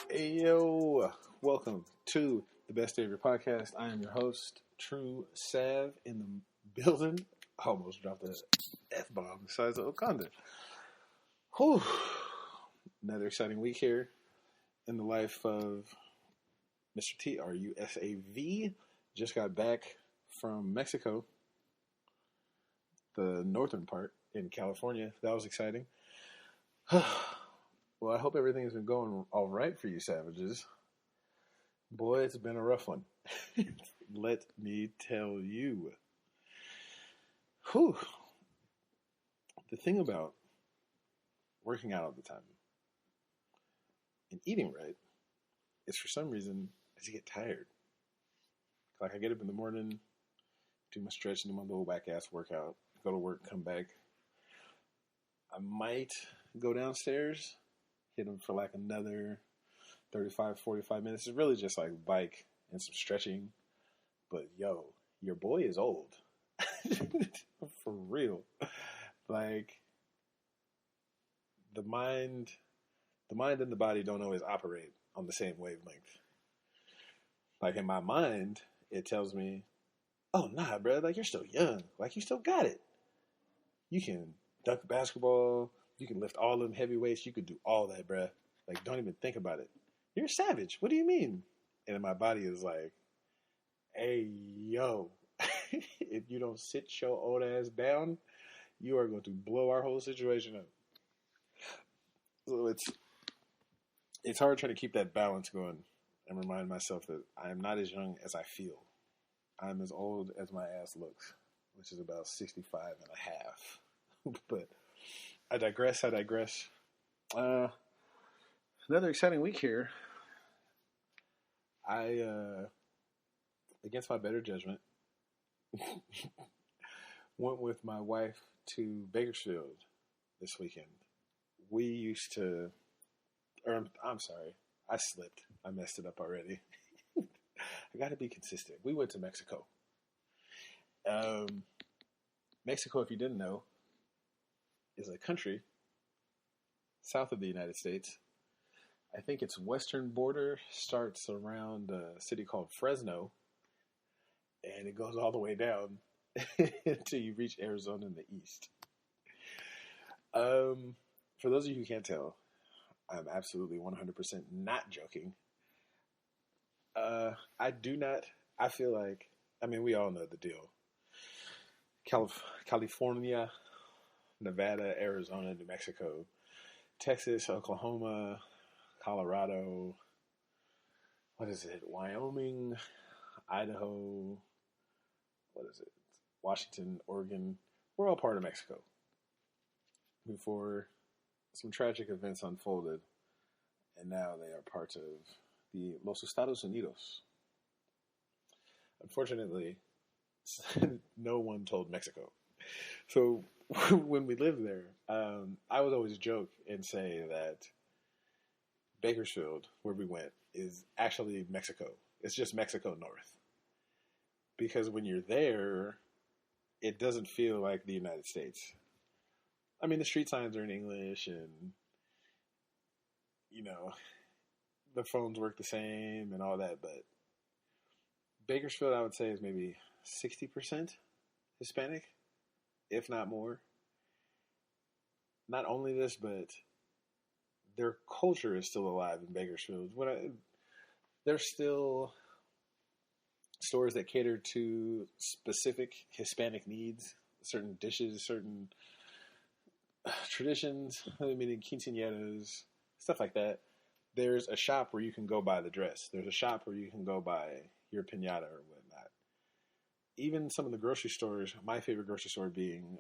Hey, yo, welcome to the Best Day of Your Podcast. I am your host, Tru Sav, in the building. I almost dropped an F-bomb the size of Wakanda. Whew. Another exciting week here in the life of Mr. Trusav. Just got back from Mexico, the northern part in California. That was exciting. Well, I hope everything has been going all right for you savages. Boy, it's been a rough one. Let me tell you. Whew. The thing about working out all the time and eating right is for some reason as you get tired. Like I get up in the morning, do my stretch, do my little whack-ass workout, go to work, come back. I might go downstairs, hit them for like another 35, 45 minutes. It's really just like bike and some stretching. But yo, your boy is old. For real. Like the mind and the body don't always operate on the same wavelength. Like in my mind, it tells me, oh nah, bro, like you're still young. Like you still got it. You can dunk a basketball. You can lift all them heavy weights. You could do all that, bruh. Like, don't even think about it. You're a savage. What do you mean? And my body is like, hey, yo, if you don't sit your old ass down, you are going to blow our whole situation up. So it's hard trying to keep that balance going and remind myself that I am not as young as I feel. I'm as old as my ass looks, which is about 65 and a half. But I digress. Another exciting week here. I, against my better judgment, went with my wife to Bakersfield this weekend. We used to, I'm sorry, I slipped. I messed it up already. I got to be consistent. We went to Mexico. Mexico, if you didn't know, is a country south of the United States. I think its western border starts around a city called Fresno, and it goes all the way down until you reach Arizona in the east. For those of you who can't tell, I'm absolutely 100% not joking. I feel like, we all know the deal. California, Nevada, Arizona, New Mexico, Texas, Oklahoma, Colorado, Wyoming, Idaho, Washington, Oregon. We're all part of Mexico. Before some tragic events unfolded, and now they are part of the Los Estados Unidos. Unfortunately, no one told Mexico. So when we lived there, I would always joke and say that Bakersfield, where we went, is actually Mexico. It's just Mexico North. Because when you're there, it doesn't feel like the United States. The street signs are in English and, the phones work the same and all that, but Bakersfield, I would say, is maybe 60% Hispanic, if not more. Not only this, but their culture is still alive in Bakersfield. There's still stores that cater to specific Hispanic needs, certain dishes, certain traditions, meaning quinceañeras, stuff like that. There's a shop where you can go buy the dress. There's a shop where you can go buy your piñata or whatnot. Even some of the grocery stores, my favorite grocery store being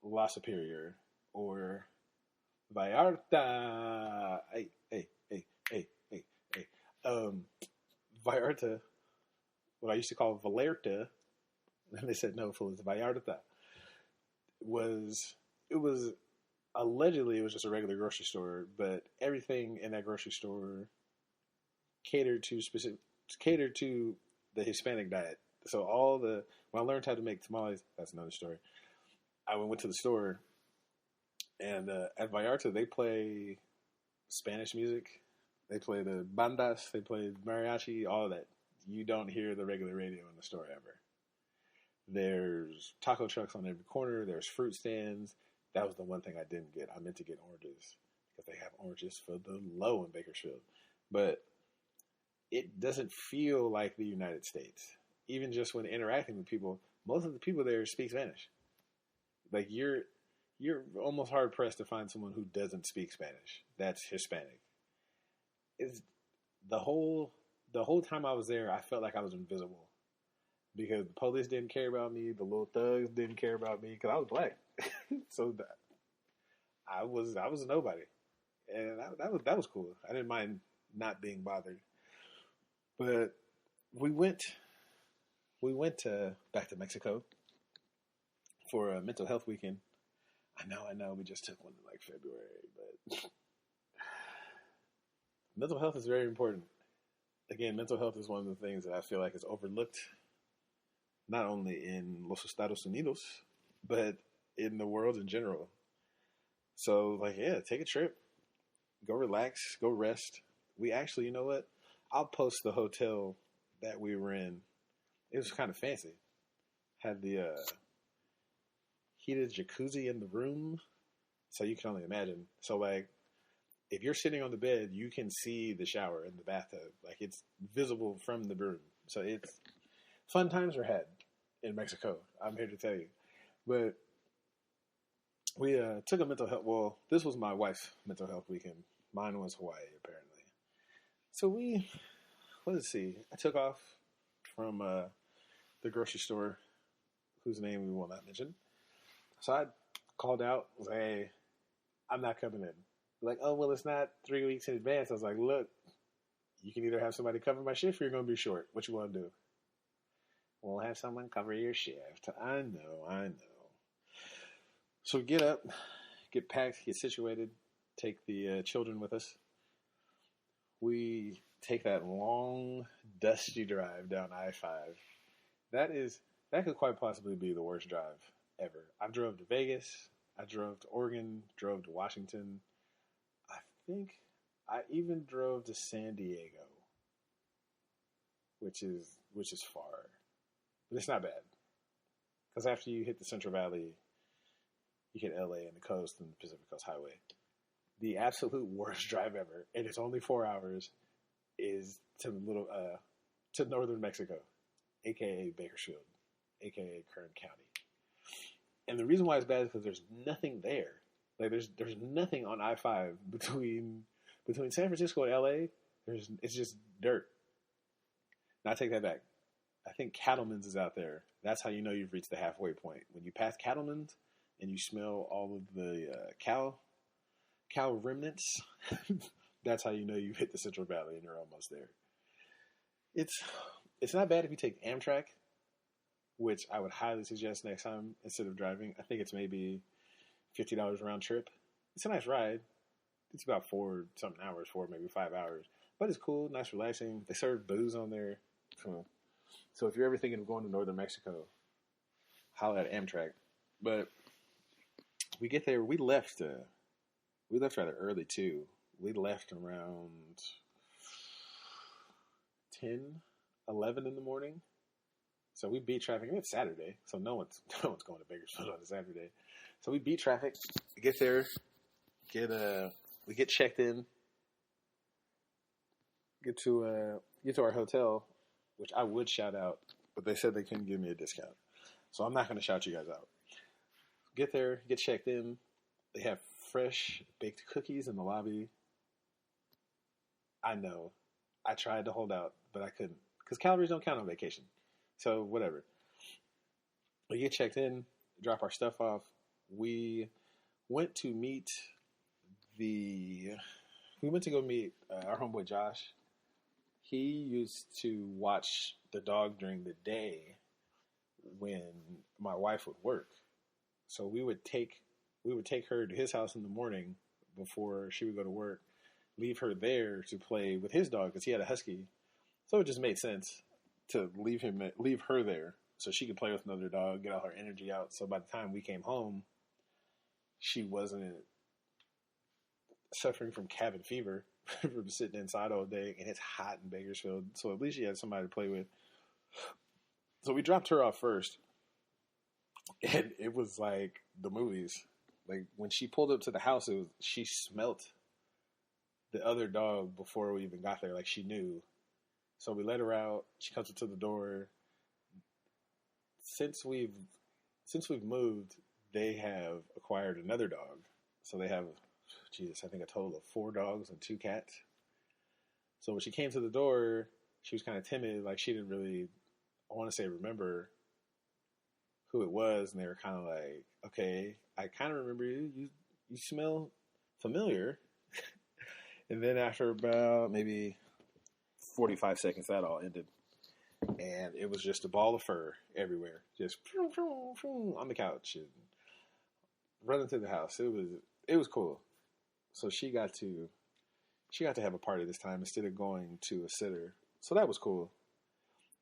La Superior or Vallarta. Vallarta, what I used to call Valerta, and they said no, fool, it's Vallarta. Allegedly, it was just a regular grocery store, but everything in that grocery store catered to the Hispanic diet. So when I learned how to make tamales, that's another story. I went to the store, and at Vallarta, they play Spanish music They play the bandas, they play mariachi, all of that. You don't hear the regular radio in the store ever. There's taco trucks on every corner. There's fruit stands. That was the one thing I didn't get. I meant to get oranges because they have oranges for the low in Bakersfield. But it doesn't feel like the United States. Even just when interacting with people, most of the people there speak Spanish. Like you're almost hard pressed to find someone who doesn't speak Spanish. That's Hispanic. It's the whole time I was there, I felt like I was invisible because the police didn't care about me, the little thugs didn't care about me because I was black. So I was a nobody, and that was cool. I didn't mind not being bothered. But we went back to Mexico for a mental health weekend. I know. We just took one in like February, but mental health is very important. Again, mental health is one of the things that I feel like is overlooked, not only in Los Estados Unidos, but in the world in general. So, like, yeah, take a trip, go relax, go rest. We actually, you know what? I'll post the hotel that we were in. It was kind of fancy. Had the heated jacuzzi in the room, so you can only imagine. So, like, if you're sitting on the bed, you can see the shower in the bathtub. Like, it's visible from the room. So it's fun times were had in Mexico. I'm here to tell you. But we took a mental health. Well, this was my wife's mental health weekend. Mine was Hawaii, apparently. So let's see. I took off from the grocery store, whose name we will not mention. So I called out, was like, hey, I'm not coming in. Like, oh, well, it's not 3 weeks in advance. I was like, look, you can either have somebody cover my shift or you're going to be short. What you want to do? We'll have someone cover your shift. I know. So get up, get packed, get situated, take the children with us. We take that long, dusty drive down I-5. That could quite possibly be the worst drive ever. I drove to Vegas. I drove to Oregon, drove to Washington. I think I even drove to San Diego, which is far, but it's not bad. Because after you hit the Central Valley, you hit LA and the coast and the Pacific Coast Highway. The absolute worst drive ever, and it's only 4 hours, is to northern Mexico, aka Bakersfield, aka Kern County. And the reason why it's bad is because there's nothing there. Like there's nothing on I-5 between San Francisco and LA. It's just dirt. Now I take that back. I think Cattleman's is out there. That's how you know you've reached the halfway point. When you pass Cattleman's and you smell all of the cow remnants, that's how you know you've hit the Central Valley and you're almost there. It's not bad if you take Amtrak, which I would highly suggest next time instead of driving. I think it's maybe $50 round trip. It's a nice ride. It's about 4 maybe 5 hours. But it's cool, nice, relaxing. They serve booze on there. So if you're ever thinking of going to northern Mexico, holler at Amtrak. But we get there. We left rather early too. We left around 10, 11 in the morning. So we beat traffic. And it's Saturday, so no one's going to Bakersfield on a Saturday. So we beat traffic. We get there. We get checked in. Get to our hotel, which I would shout out, but they said they couldn't give me a discount, so I'm not going to shout you guys out. Get there, get checked in. They have fresh baked cookies in the lobby. I know. I tried to hold out, but I couldn't because calories don't count on vacation. So whatever. We get checked in, drop our stuff off. We went to go meet our homeboy Josh. He used to watch the dog during the day when my wife would work. So we would take her to his house in the morning before she would go to work, leave her there to play with his dog because he had a husky. So it just made sense to leave her there so she could play with another dog, get all her energy out. So by the time we came home, she wasn't suffering from cabin fever from sitting inside all day, and it's hot in Bakersfield. So at least she had somebody to play with. So we dropped her off first, and it was like the movies. Like when she pulled up to the house, she smelt the other dog before we even got there. Like she knew. So we let her out. She comes up to the door. Since we've moved, they have acquired another dog. So they have, Jesus, I think a total of 4 dogs and 2 cats. So when she came to the door, she was kind of timid. Like she didn't really, I want to say, remember who it was. And they were kind of like, okay, I kind of remember you. You smell familiar. And then after about maybe 45 seconds, that all ended. And it was just a ball of fur everywhere. Just on the couch and running through the house. It was cool. So she got to have a party this time instead of going to a sitter. So that was cool.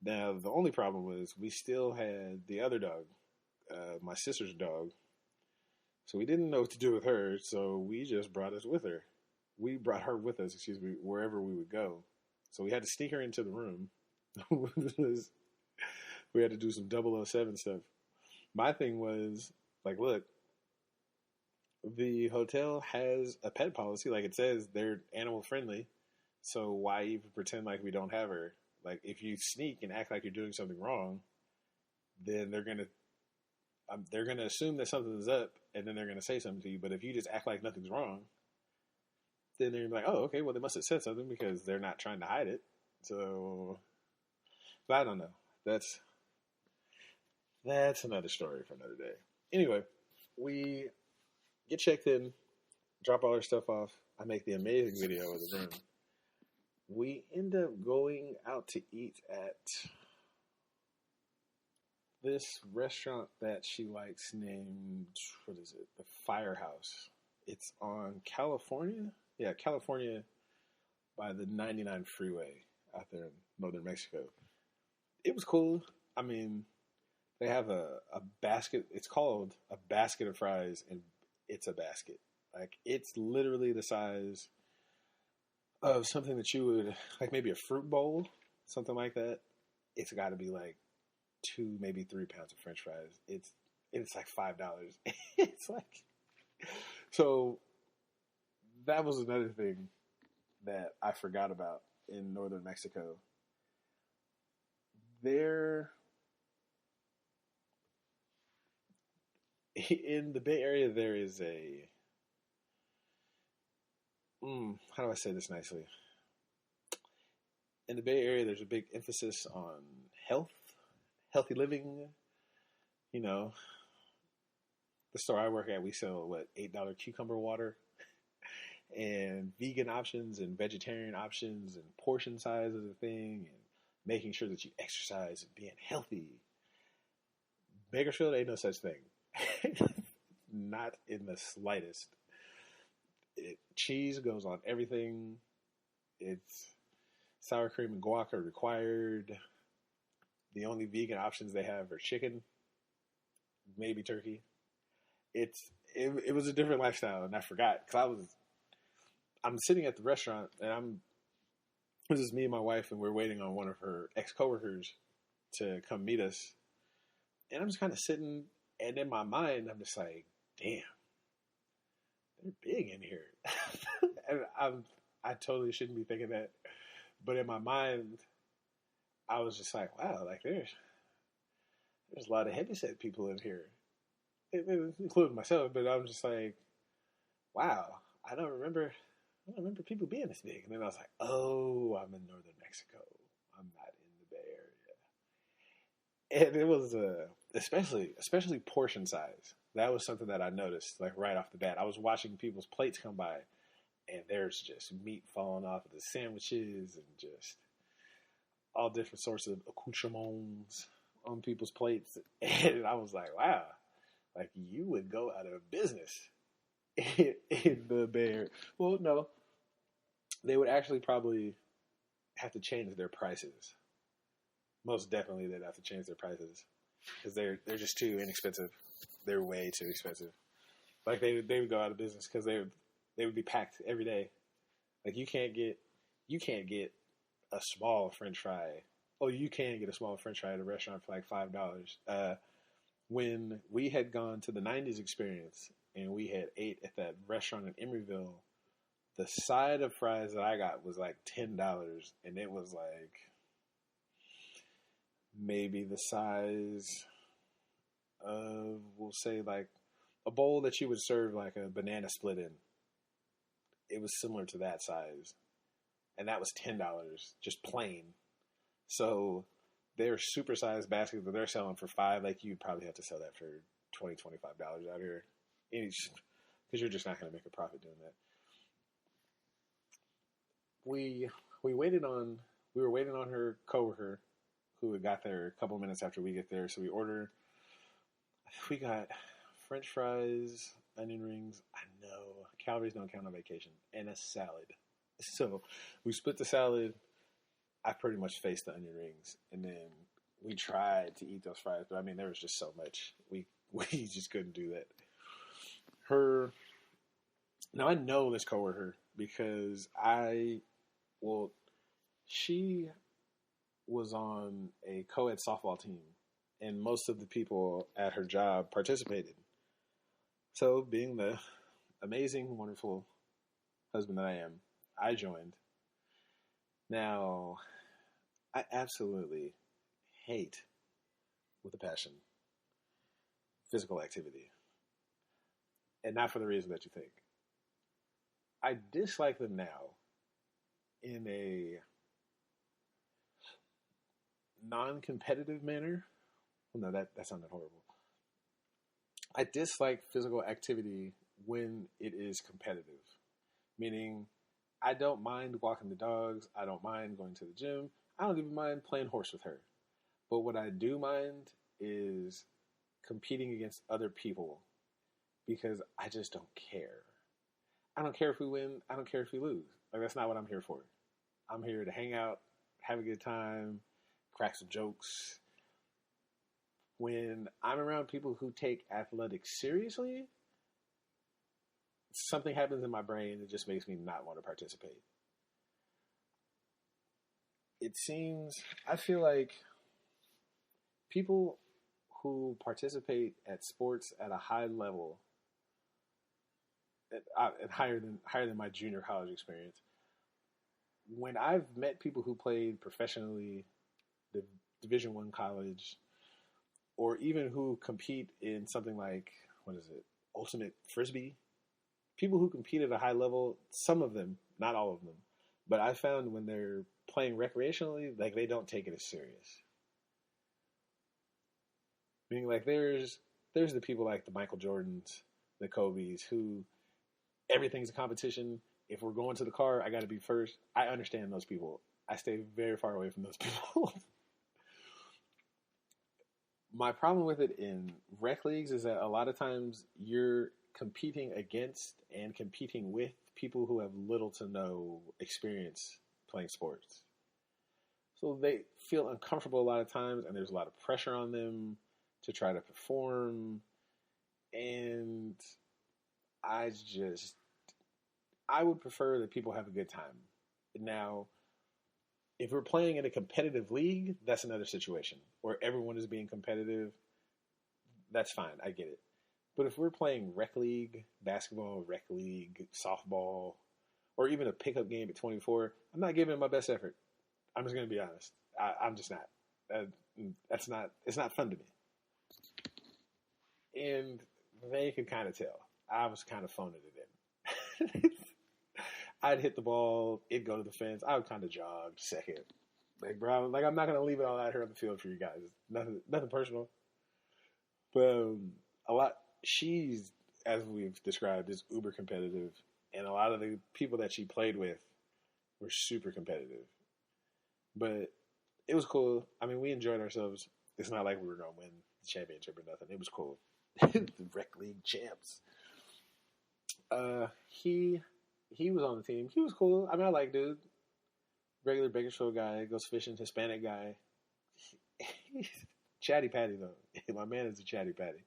Now the only problem was we still had the other dog, my sister's dog. So we didn't know what to do with her. So we just brought her with us, wherever we would go. So we had to sneak her into the room. We had to do some 007 stuff. My thing was like, look, the hotel has a pet policy. Like it says they're animal friendly. So why even pretend like we don't have her? Like if you sneak and act like you're doing something wrong, then they're gonna assume that something's up, and then they're gonna say something to you. But if you just act like nothing's wrong, then they're like, oh, okay, well they must have said something because they're not trying to hide it. So, but I don't know. That's another story for another day. Anyway, we get checked in, drop all our stuff off. I make the amazing video of the room. We end up going out to eat at this restaurant that she likes named, what is it? The Firehouse. It's on California. Yeah, California by the 99 freeway out there in northern Mexico. It was cool. I mean, they have a basket. It's called a basket of fries, and it's a basket. Like, it's literally the size of something that you would, like maybe a fruit bowl, something like that. It's got to be like 2, maybe 3 pounds of French fries. It's like $5. It's like, so that was another thing that I forgot about in northern Mexico. In the Bay Area, there is a, how do I say this nicely? In the Bay Area, there's a big emphasis on healthy living. You know, the store I work at, we sell, $8 cucumber water, and vegan options and vegetarian options, and portion size is a thing, and making sure that you exercise and being healthy. Bakersfield ain't no such thing. Not in the slightest. Cheese goes on everything. It's sour cream and guac are required. The only vegan options they have are chicken, maybe turkey. It was a different lifestyle, and I forgot because I'm sitting at the restaurant, and this is me and my wife, and we're waiting on one of her ex-coworkers to come meet us, and I'm just kind of sitting, and in my mind, I'm just like, damn, they're big in here. And I totally shouldn't be thinking that. But in my mind, I was just like, wow, like there's a lot of heavyset people in here. Including myself, but I'm just like, wow, I don't remember people being this big. And then I was like, oh, I'm in northern Mexico. I'm not in the Bay Area. And it was especially portion size. That was something that I noticed, like right off the bat. I was watching people's plates come by, and there's just meat falling off of the sandwiches and just all different sorts of accoutrements on people's plates. And I was like, wow, like you would go out of business in the Bay Area. Well, no, they would actually probably have to change their prices. Most definitely, they'd have to change their prices because they're just too inexpensive. They're way too expensive. Like they would go out of business because they would be packed every day. Like you can't get a small French fry. Oh, you can get a small French fry at a restaurant for like $5. When we had gone to the '90s experience and we had ate at that restaurant in Emeryville, the side of fries that I got was like $10, and it was like maybe the size of, we'll say, like a bowl that you would serve like a banana split in. It was similar to that size, and that was $10, just plain. So their supersized baskets that they're selling for $5, like you'd probably have to sell that for $20, $25 out here, because you're just not going to make a profit doing that. We were waiting on her coworker who had got there a couple minutes after we get there. So we got French fries, onion rings. I know calories don't count on vacation, and a salad. So we split the salad. I pretty much faced the onion rings, and then we tried to eat those fries, but I mean there was just so much we just couldn't do that. Now I know this coworker because she was on a co-ed softball team, and most of the people at her job participated. So, being the amazing, wonderful husband that I am, I joined. Now, I absolutely hate, with a passion, physical activity. And not for the reason that you think. I dislike them now in a non-competitive manner. Well, no, that sounded horrible. I dislike physical activity when it is competitive. Meaning, I don't mind walking the dogs. I don't mind going to the gym. I don't even mind playing horse with her. But what I do mind is competing against other people because I just don't care. I don't care if we win. I don't care if we lose. Like, that's not what I'm here for. I'm here to hang out, have a good time, crack some jokes. When I'm around people who take athletics seriously, something happens in my brain that just makes me not want to participate. I feel like people who participate at sports at a high level, and higher than my junior college experience, when I've met people who played professionally, the Division I college, or even who compete in something like, Ultimate Frisbee, people who compete at a high level, some of them, not all of them, but I found when they're playing recreationally, like, they don't take it as serious. Meaning, like, there's the people like the Michael Jordans, the Kobes, who everything's a competition. If we're going to the car, I got to be first. I understand those people. I stay very far away from those people. My problem with it in rec leagues is that a lot of times you're competing against and competing with people who have little to no experience playing sports. So they feel uncomfortable a lot of times, and there's a lot of pressure on them to try to perform. And I would prefer that people have a good time. Now, if we're playing in a competitive league, that's another situation where everyone is being competitive. That's fine. I get it. But if we're playing rec league, basketball, rec league, softball, or even a pickup game at 24, I'm not giving it my best effort. I'm just going to be honest. I'm just not. It's not fun to me. And they could kind of tell. I was kind of phoning it in. I'd hit the ball, it'd go to the fence. I would kind of jog second. Like, bro, I'm not going to leave it all out here on the field for you guys. Nothing personal. But she's, as we've described, is uber competitive. And a lot of the people that she played with were super competitive. But it was cool. I mean, we enjoyed ourselves. It's not like we were going to win the championship or nothing. It was cool. The rec league champs. He was on the team. He was cool. I mean, I like dude. Regular Bakersfield guy, goes fishing, Hispanic guy. Chatty Patty, though. My man is a chatty patty.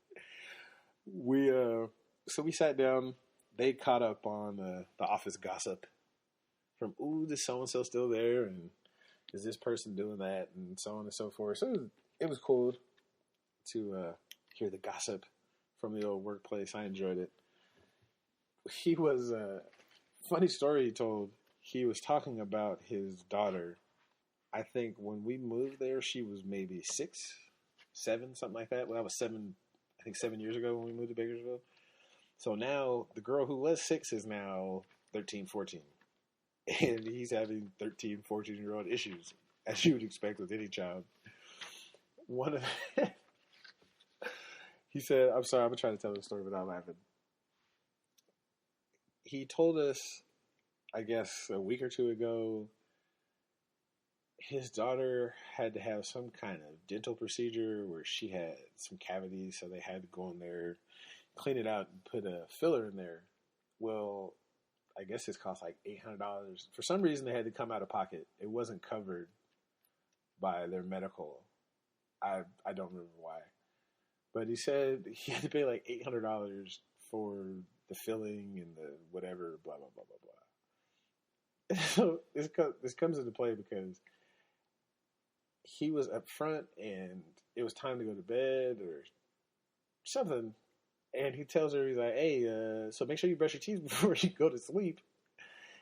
So we sat down. They caught up on the office gossip from, ooh, is so-and-so still there? And is this person doing that? And so on and so forth. So it was cool to hear the gossip from the old workplace. I enjoyed it. He was, funny story he told, he was talking about his daughter. I think when we moved there, she was maybe 6, 7, something like that. Well, that was 7 years ago when we moved to Bakersfield. So now the girl who was 6 is now 13, 14. And he's having 13, 14-year-old issues, as you would expect with any child. One of he said, I'm sorry, I'm trying to tell the story without laughing. He told us, I guess, a week or two ago, his daughter had to have some kind of dental procedure where she had some cavities, so they had to go in there, clean it out, and put a filler in there. Well, I guess it cost like $800. For some reason, they had to come out of pocket. It wasn't covered by their medical. I don't remember why. But he said he had to pay like $800 for the filling and the whatever, blah, blah, blah, blah, blah. So this comes into play because he was up front and it was time to go to bed or something. And he tells her, he's like, hey, so make sure you brush your teeth before you go to sleep.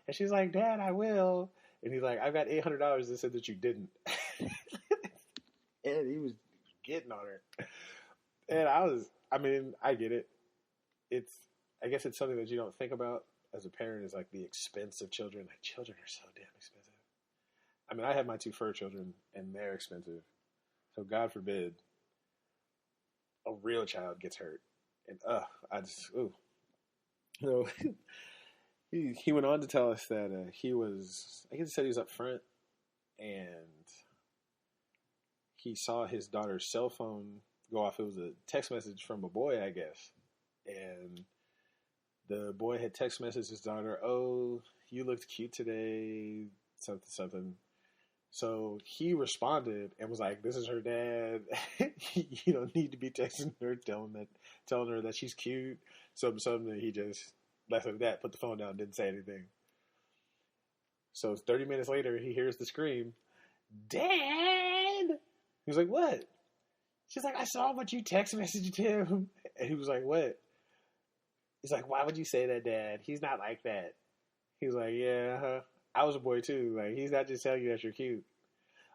And she's like, Dad, I will. And he's like, I've got $800 that said that you didn't. And he was getting on her. And I get it. I guess it's something that you don't think about as a parent, is like the expense of children. Like, children are so damn expensive. I mean, I have my 2 fur children and they're expensive. So God forbid a real child gets hurt. And he went on to tell us that I guess he said he was up front and he saw his daughter's cell phone go off. It was a text message from a boy, I guess. And the boy had text messaged his daughter, oh, you looked cute today, something, something. So he responded and was like, this is her dad. You don't need to be texting her, telling her that she's cute. Something. He just left it at that, put the phone down, didn't say anything. So 30 minutes later, he hears the scream, Dad! He was like, what? She's like, I saw what you text messaged him. And he was like, what? He's like, why would you say that, Dad? He's not like that. He was like, yeah, I was a boy too. Like, he's not just telling you that you're cute.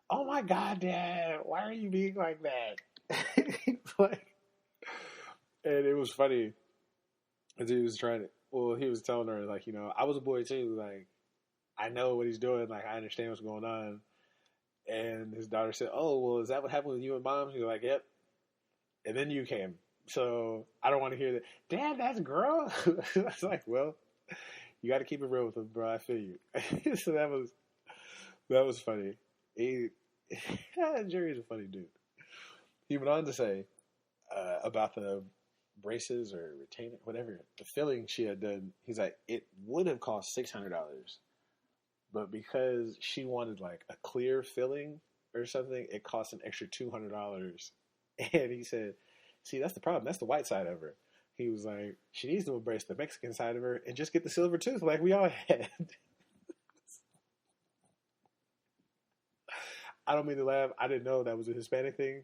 Oh my God, Dad, why are you being like that? Like, and it was funny because he was he was telling her, like, I was a boy too. Like, I know what he's doing. Like, I understand what's going on. And his daughter said, oh, well, is that what happened with you and Mom? He was like, yep. And then you came. So I don't want to hear that. Dad, that's a girl. I was like, well, you got to keep it real with him, bro. I feel you. So that was funny. Jerry's a funny dude. He went on to say about the braces or retainer, whatever, the filling she had done. He's like, it would have cost $600, but because she wanted like a clear filling or something, it cost an extra $200. And he said, see, that's the problem. That's the white side of her. He was like, she needs to embrace the Mexican side of her and just get the silver tooth like we all had. I don't mean to laugh. I didn't know that was a Hispanic thing.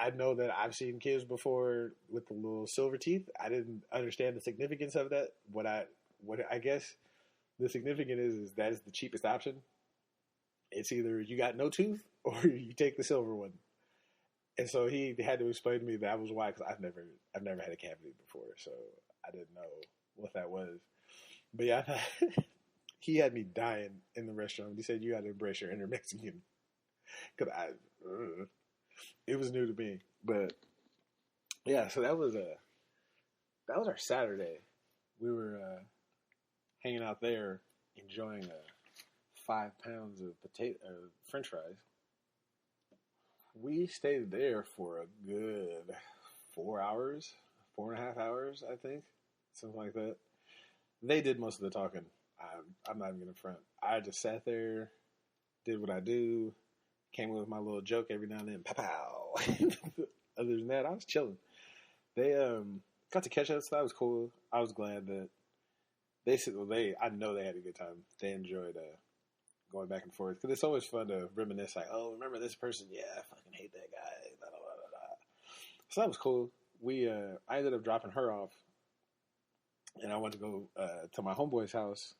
I know that I've seen kids before with the little silver teeth. I didn't understand the significance of that. What I guess the significance is that is the cheapest option. It's either you got no tooth or you take the silver one. And so he had to explain to me that was why, because I've never had a cavity before, so I didn't know what that was. But yeah, he had me dying in the restaurant. He said, you got to embrace your inner Mexican. Because it was new to me. But yeah, so that was our Saturday. We were hanging out there, enjoying 5 pounds of French fries. We stayed there for a good 4 hours, 4.5 hours, I think, something like that. They did most of the talking. I'm not even gonna front. I just sat there, did what I do, came with my little joke every now and then. Pow. Other than that, I was chilling. They got to catch us. So that was cool. I was glad that I know they had a good time. They enjoyed going back and forth because it's always fun to reminisce. Like, oh, remember this person? Yeah, I fucking hate that guy. Blah, blah, blah, blah. So that was cool. I ended up dropping her off, and I went to go to my homeboy's house,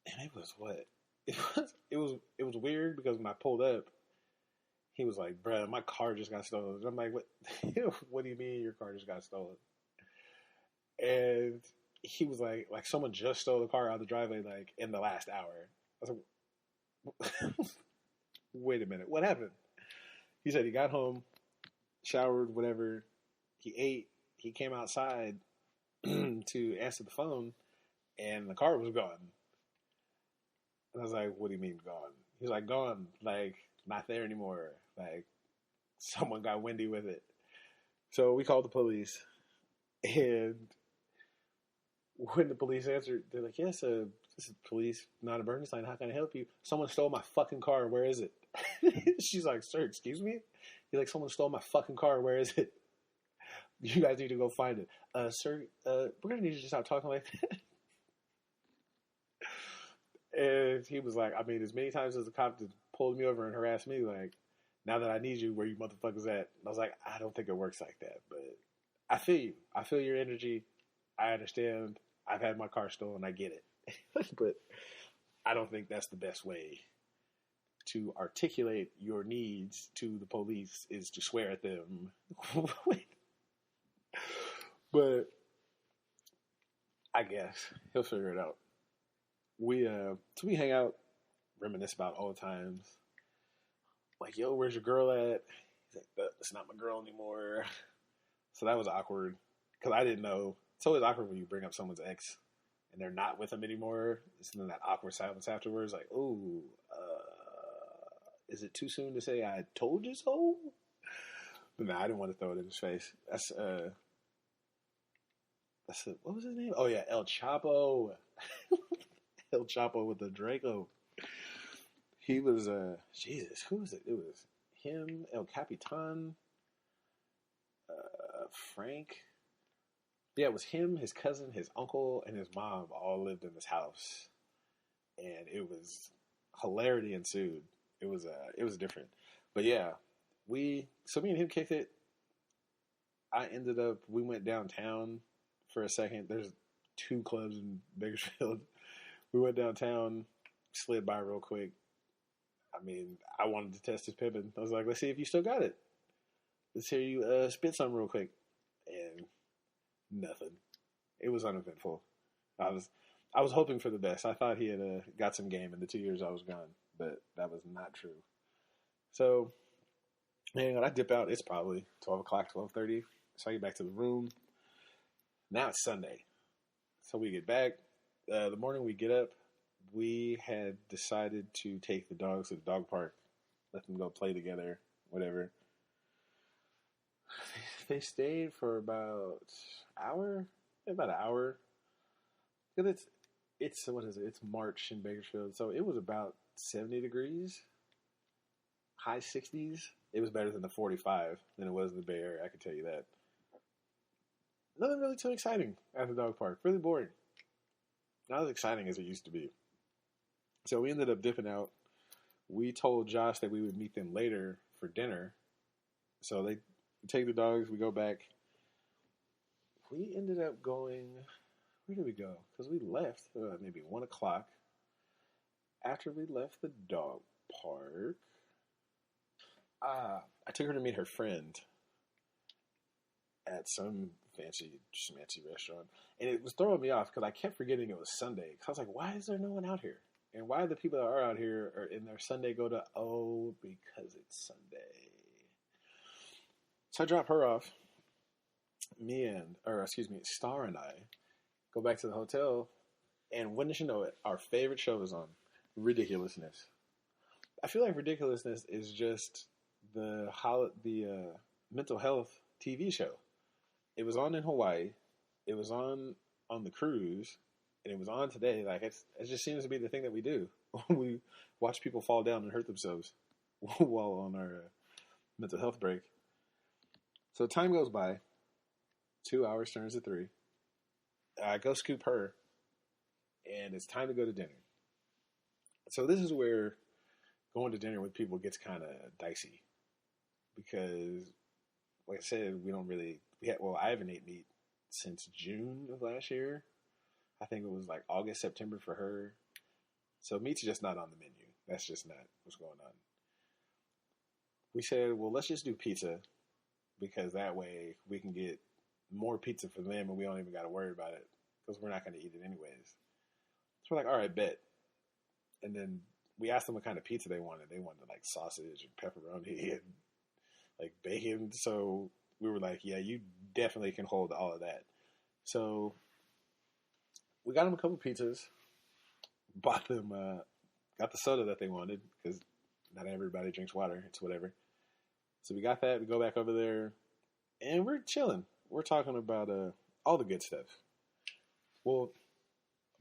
and it was what it was weird because when I pulled up, he was like, "Bruh, my car just got stolen." And I'm like, "What? What do you mean your car just got stolen?" And he was like someone just stole the car out of the driveway like in the last hour. I was like, "Wait a minute, what happened?" He said he got home, showered, whatever. He ate. He came outside to answer the phone, and the car was gone. And I was like, "What do you mean gone?" He was like, "Gone, like not there anymore. Like someone got windy with it." So we called the police, and when the police answered, they're like, "Yes, this is police, not a burn sign. How can I help you? Someone stole my fucking car. Where is it?" She's like, "Sir, excuse me?" He's like, "Someone stole my fucking car. Where is it? You guys need to go find it." Sir, we're going to need you to stop talking like that. And he was like, I mean, as many times as the cop just pulled me over and harassed me, like, now that I need you, where you motherfuckers at? And I was like, I don't think it works like that. But I feel you. I feel your energy. I understand. I've had my car stolen. I get it. But I don't think that's the best way to articulate your needs to the police is to swear at them. But I guess he'll figure it out. So we hang out, reminisce about old times. Like, yo, where's your girl at? He's like, it's not my girl anymore. So that was awkward because I didn't know. It's always awkward when you bring up someone's ex and they're not with them anymore. It's then that awkward silence afterwards. Like, oh, is it too soon to say I told you so? But nah, I didn't want to throw it in his face. That's what was his name? Oh yeah, El Chapo. El Chapo with the Draco. He was Jesus. Who was it? It was him, El Capitan, Frank. Yeah, it was him, his cousin, his uncle, and his mom all lived in this house, and it was hilarity ensued. It was different, but yeah, me and him kicked it. We went downtown for a second. There's 2 clubs in Bakersfield. We went downtown, slid by real quick. I mean, I wanted to test his pimping. I was like, let's see if you still got it. Let's hear you spit something real quick. And nothing. It was uneventful. I was hoping for the best. I thought he had got some game in the 2 years I was gone, but that was not true. So, man, when I dip out, it's probably 12 o'clock, 12:30. So I get back to the room. Now it's Sunday. So we get back. The morning we get up, we had decided to take the dogs to the dog park, let them go play together, whatever. They stayed for about an hour. Because it's what is it? It's March in Bakersfield, so it was about 70 degrees, high 60s. It was better than the 45 than it was in the Bay Area, I can tell you that. Nothing really too exciting at the dog park. Really boring. Not as exciting as it used to be. So we ended up dipping out. We told Josh that we would meet them later for dinner. So they take the dogs. We go back. We ended up going... Where did we go? Because we left maybe 1 o'clock. After we left the dog park, I took her to meet her friend at some fancy restaurant. And it was throwing me off because I kept forgetting it was Sunday. Because I was like, why is there no one out here? And why the people that are out here are in their Sunday go to, because it's Sunday. So I drop her off. Star and I go back to the hotel. And wouldn't you know it, our favorite show is on. Ridiculousness. I feel like Ridiculousness is just the mental health TV show. It was on in Hawaii. It was on the cruise. And it was on today. Like, it just seems to be the thing that we do. We watch people fall down and hurt themselves while on our mental health break. So time goes by. 2 hours turns to 3. I go scoop her. and it's time to go to dinner. So this is where going to dinner with people gets kind of dicey because, like I said, we don't really. I haven't ate meat since June of last year. I think it was like August, September for her. So meat's just not on the menu. That's just not what's going on. We said, well, let's just do pizza because that way we can get more pizza for them and we don't even got to worry about it because we're not going to eat it anyways. So we're like, all right, bet. And then we asked them what kind of pizza they wanted. They wanted like sausage and pepperoni and like bacon. So we were like, yeah, you definitely can hold all of that. So we got them a couple pizzas, bought them, got the soda that they wanted because not everybody drinks water. It's whatever. So we got that. We go back over there and we're chilling. We're talking about all the good stuff. Well,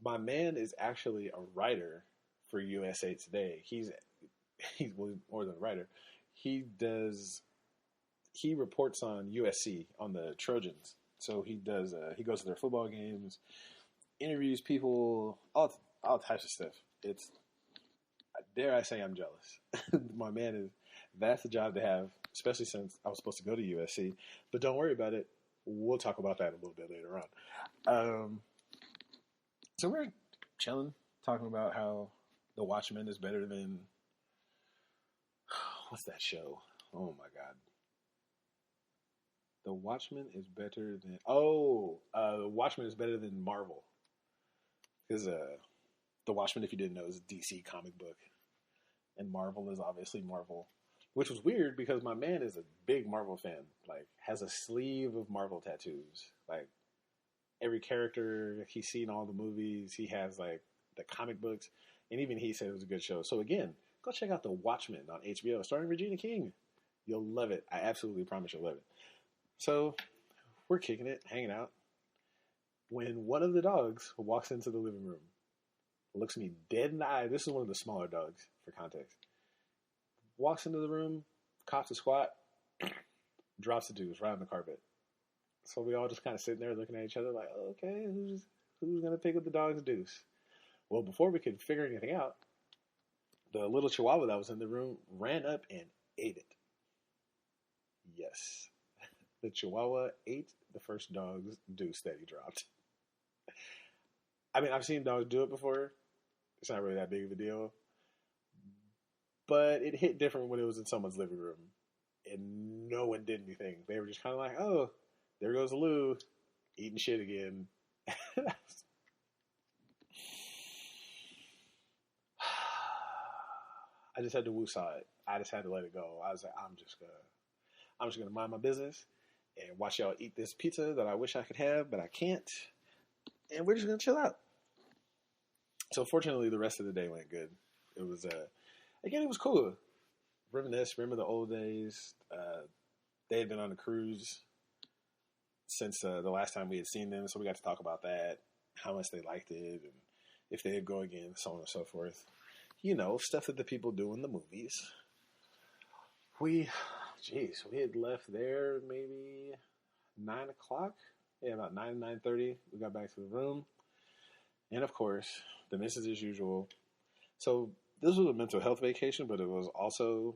my man is actually a writer for USA Today. He's more than a writer. He reports on USC, on the Trojans. So he goes to their football games, interviews people, all types of stuff. It's, dare I say, I'm jealous. My man that's the job to have, especially since I was supposed to go to USC. But don't worry about it. We'll talk about that a little bit later on. So we're chilling, talking about how The Watchmen is better than, what's that show? Oh my God. The Watchmen is better than, The Watchmen is better than Marvel. Because The Watchmen, if you didn't know, is a DC comic book. And Marvel is obviously Marvel. Which was weird because my man is a big Marvel fan. Like, has a sleeve of Marvel tattoos. Like, every character, he's seen all the movies. He has, like, the comic books. And even he said it was a good show. So, again, go check out The Watchmen on HBO, starring Regina King. You'll love it. I absolutely promise you'll love it. So, we're kicking it, hanging out. When one of the dogs walks into the living room, looks me dead in the eye. This is one of the smaller dogs, for context. Walks into the room, cops a squat, drops the deuce right on the carpet. So we all just kind of sitting there looking at each other like, okay, who's going to pick up the dog's deuce? Well, before we could figure anything out, the little chihuahua that was in the room ran up and ate it. Yes. The chihuahua ate the first dog's deuce that he dropped. I mean, I've seen dogs do it before. It's not really that big of a deal. But it hit different when it was in someone's living room. And no one did anything. They were just kind of like, oh, there goes Lou, eating shit again. I just had to woo-saw it. I just had to let it go. I was like, I'm just gonna mind my business and watch y'all eat this pizza that I wish I could have, but I can't. And we're just gonna chill out. So fortunately, the rest of the day went good. It was again, it was cool. Reminisce, remember the old days. They had been on a cruise since the last time we had seen them, so we got to talk about that, how much they liked it, and if they'd go again, so on and so forth. You know, stuff that the people do in the movies. We had left there maybe 9 o'clock. Yeah, about 9:30. We got back to the room. And of course, the missus as usual. So this was a mental health vacation, but it was also,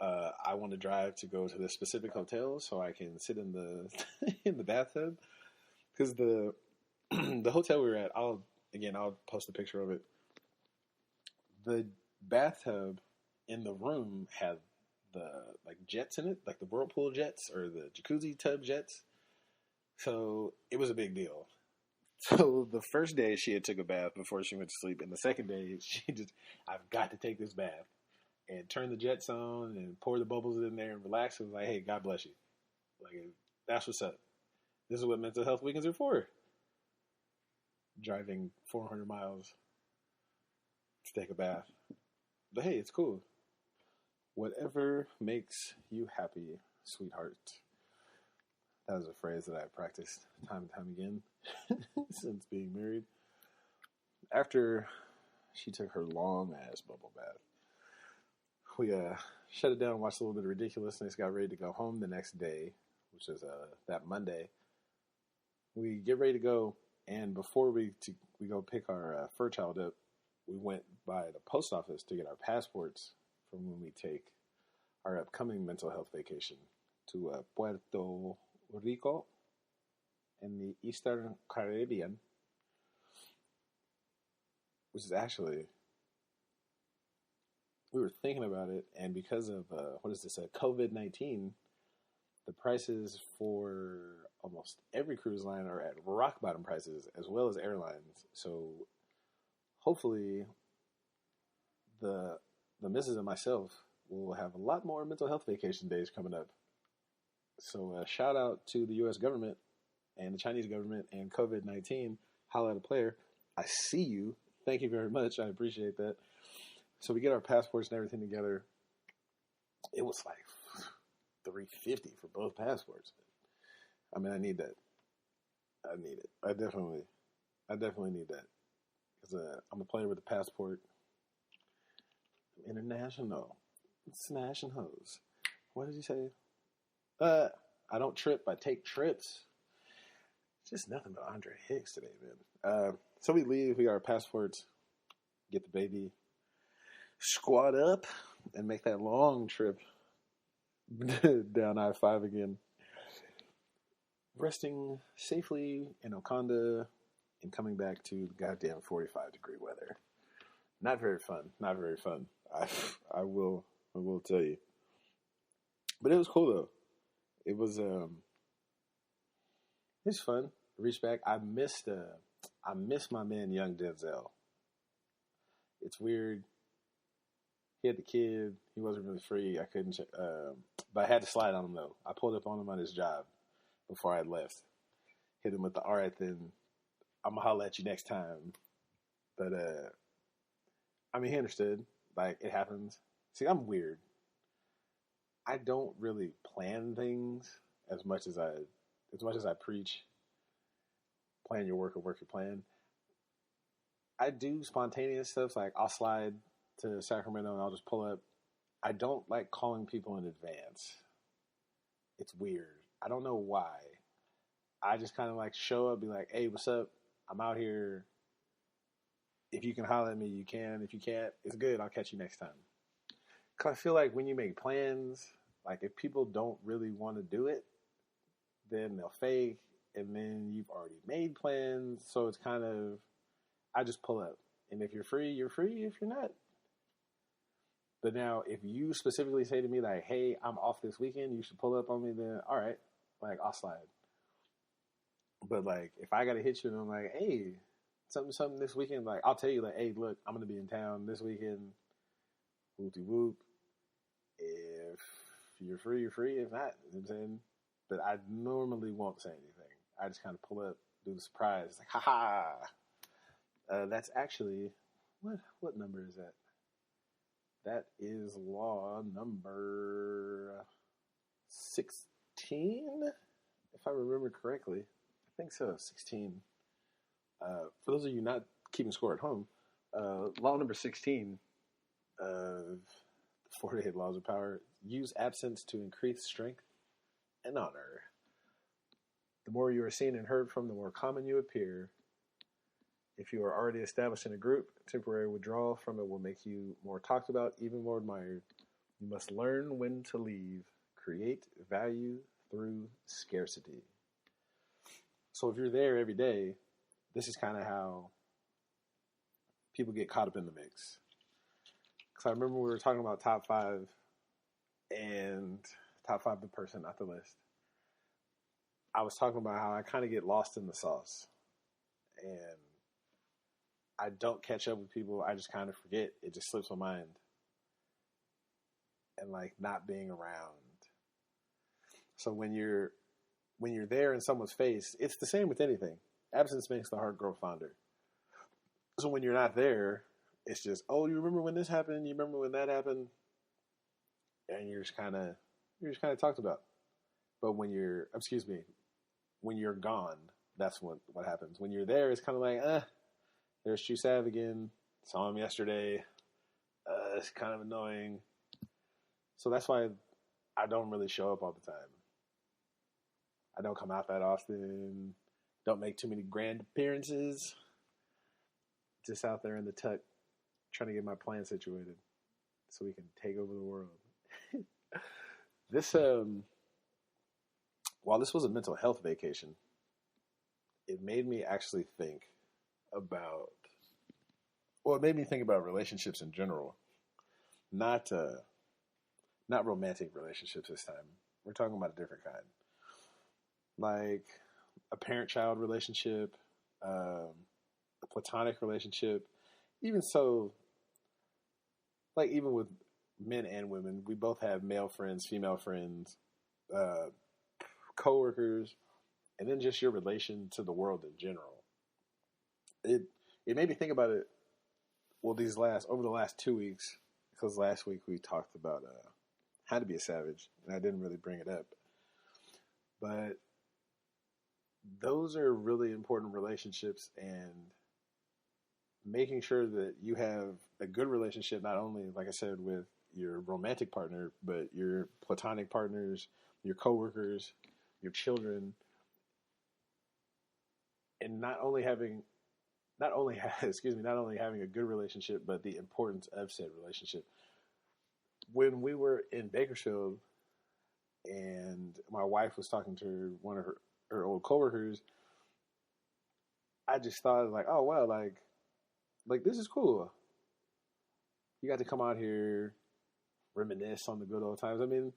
I want to drive to go to the specific hotel so I can sit in the in the bathtub. Because the hotel we were at, I'll post a picture of it. The bathtub in the room had the like jets in it, like the whirlpool jets or the jacuzzi tub jets. So it was a big deal. So the first day she had took a bath before she went to sleep, and the second day I've got to take this bath and turn the jets on and pour the bubbles in there and relax. And was like, hey, God bless you. Like, that's what's up. This is what mental health weekends are for. Driving 400 miles to take a bath. But hey, it's cool. Whatever makes you happy, sweetheart. That was a phrase that I practiced time and time again since being married. After she took her long-ass bubble bath, we shut it down, watched a little bit of Ridiculousness, got ready to go home the next day, which is that Monday. We get ready to go. And before we go pick our fur child up, we went by the post office to get our passports from when we take our upcoming mental health vacation to Puerto Rico in the Eastern Caribbean, which is actually, we were thinking about it, and because of COVID-19, the prices for almost every cruise line are at rock bottom prices, as well as airlines. So hopefully, the missus and myself will have a lot more mental health vacation days coming up. So shout out to the U.S. government and the Chinese government and COVID-19. Holla at a player. I see you. Thank you very much. I appreciate that. So we get our passports and everything together. It was like $350 for both passports. I mean, I need that. I need it. I definitely need that, because I'm a player with a passport. I'm international. Smash and hose. What did you say? I don't trip. I take trips. It's just nothing but Andre Hicks today, man. So we leave. We got our passports. Get the baby. Squat up and make that long trip down I-5 again. Resting safely in Oconda and coming back to goddamn 45-degree weather. Not very fun. Not very fun. I will tell you. But it was cool though. It was fun. Reach back. I missed my man Young Denzel. It's weird. He had the kid. He wasn't really free. I couldn't, but I had to slide on him though. I pulled up on him on his job before I left. Hit him with the, all right then, I'm gonna holler at you next time. But I mean, he understood. Like, it happens. See, I'm weird. I don't really plan things as much as I preach. Plan your work or work your plan. I do spontaneous stuff. Like, I'll slide to Sacramento and I'll just pull up. I don't like calling people in advance. It's weird. I don't know why. I just kind of like show up, be like, hey, what's up? I'm out here. If you can holler at me, you can. If you can't, it's good. I'll catch you next time. Because I feel like when you make plans, like if people don't really want to do it, then they'll fake. And then you've already made plans. So it's kind of, I just pull up. And if you're free, you're free. If you're not. But now, if you specifically say to me, like, hey, I'm off this weekend, you should pull up on me, then all right. Like, I'll slide. But, like, if I got to hit you and I'm like, hey, something this weekend, like, I'll tell you, like, hey, look, I'm going to be in town this weekend. Whoop-de-whoop. If you're free, you're free. If not, you know what I'm saying? But I normally won't say anything. I just kind of pull up, do the surprise. It's like, ha-ha. That's actually, what number is that? That is law number 16, if I remember correctly. I think so, 16. For those of you not keeping score at home, law number 16 of 48 Laws of Power: use absence to increase strength and honor. The more you are seen and heard from, the more common you appear. If you are already established in a group, temporary withdrawal from it will make you more talked about, even more admired. You must learn when to leave. Create value through scarcity. So if you're there every day, this is kind of how people get caught up in the mix. Because I remember we were talking about top 5 and top 5 the person, not the list. I was talking about how I kind of get lost in the sauce. And I don't catch up with people. I just kind of forget. It just slips my mind. And like not being around. So when you're there in someone's face, it's the same with anything. Absence makes the heart grow fonder. So when you're not there, it's just, oh, you remember when this happened? You remember when that happened? And you're just kind of talked about. But when you're gone, that's what happens. When you're there, it's kind of like, there's Tru Sav again. Saw him yesterday. It's kind of annoying. So that's why I don't really show up all the time. I don't come out that often. Don't make too many grand appearances. Just out there in the tuck, trying to get my plan situated so we can take over the world. This while this was a mental health vacation, it made me actually think about it made me think about relationships in general. Not not romantic relationships this time. We're talking about a different kind. Like a parent-child relationship, a platonic relationship. Even so, like even with men and women, we both have male friends, female friends, coworkers, and then just your relation to the world in general. It made me think about it. Well, over the last 2 weeks, because last week we talked about how to be a savage, and I didn't really bring it up, but those are really important relationships, and making sure that you have a good relationship, not only, like I said, with your romantic partner, but your platonic partners, your coworkers, your children, and not only having a good relationship, but the importance of said relationship. When we were in Bakersfield, and my wife was talking to one of her old coworkers, I just thought like, oh wow, like this is cool. You got to come out here, reminisce on the good old times. I mean,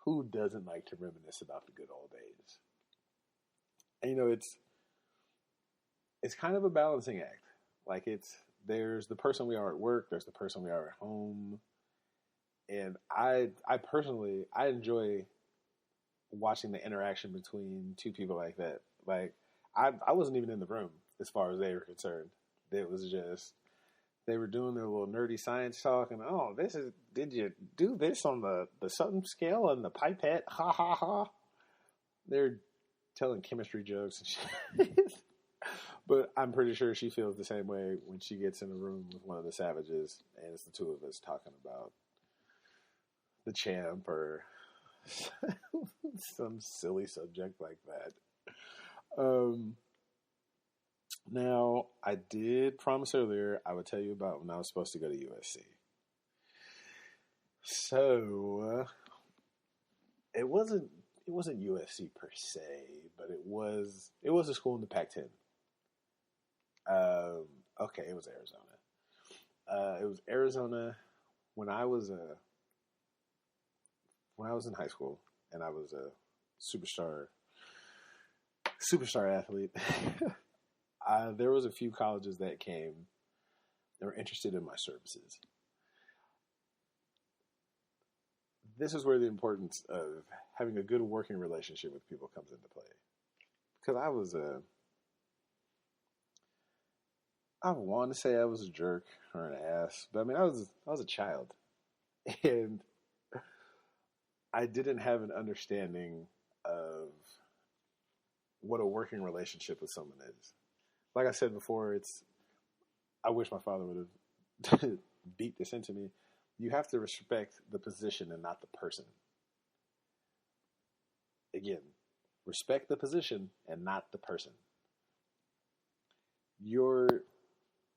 who doesn't like to reminisce about the good old days? And it's kind of a balancing act. Like there's the person we are at work, there's the person we are at home. And I personally enjoy watching the interaction between two people like that. Like I wasn't even in the room as far as they were concerned. It was just they were doing their little nerdy science talk, and did you do this on the Sutton scale and the pipette? Ha ha ha. They're telling chemistry jokes and shit. But I'm pretty sure she feels the same way when she gets in a room with one of the savages and it's the two of us talking about the champ or some silly subject like that. Now, I did promise earlier I would tell you about when I was supposed to go to USC. So, it wasn't USC per se, but it was a school in the Pac-10. Okay, it was Arizona. It was Arizona when I was in high school, and I was a superstar athlete. There was a few colleges that were interested in my services. This is where the importance of having a good working relationship with people comes into play. Because I want to say I was a jerk or an ass, but I mean, I was a child, and I didn't have an understanding of what a working relationship with someone is. Like I said before, I wish my father would have beat this into me. You have to respect the position and not the person. Again, respect the position and not the person.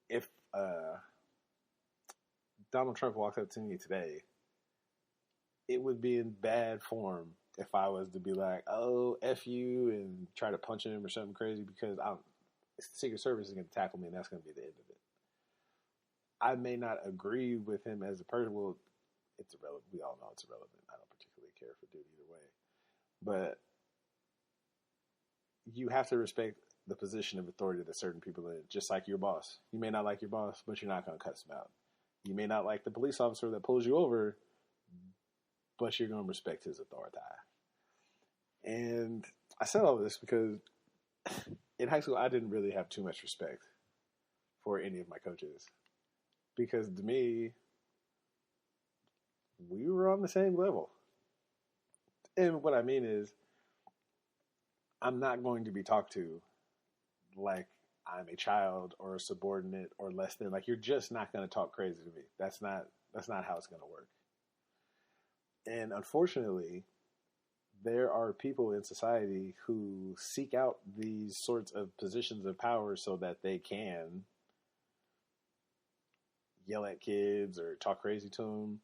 If Donald Trump walked up to me today, it would be in bad form if I was to be like, oh, F you, and try to punch him or something crazy, because the Secret Service is going to tackle me, and that's going to be the end of it. I may not agree with him as a person. Well, it's irrelevant. We all know it's irrelevant. I don't particularly care if it did either way. But you have to respect the position of authority that certain people are in, just like your boss. You may not like your boss, but you're not going to cuss him out. You may not like the police officer that pulls you over, but you're going to respect his authority. And I said all this because in high school, I didn't really have too much respect for any of my coaches. Because to me, we were on the same level. And what I mean is, I'm not going to be talked to like I'm a child or a subordinate or less than. Like, you're just not going to talk crazy to me. That's not how it's going to work. And unfortunately, there are people in society who seek out these sorts of positions of power so that they can yell at kids or talk crazy to them.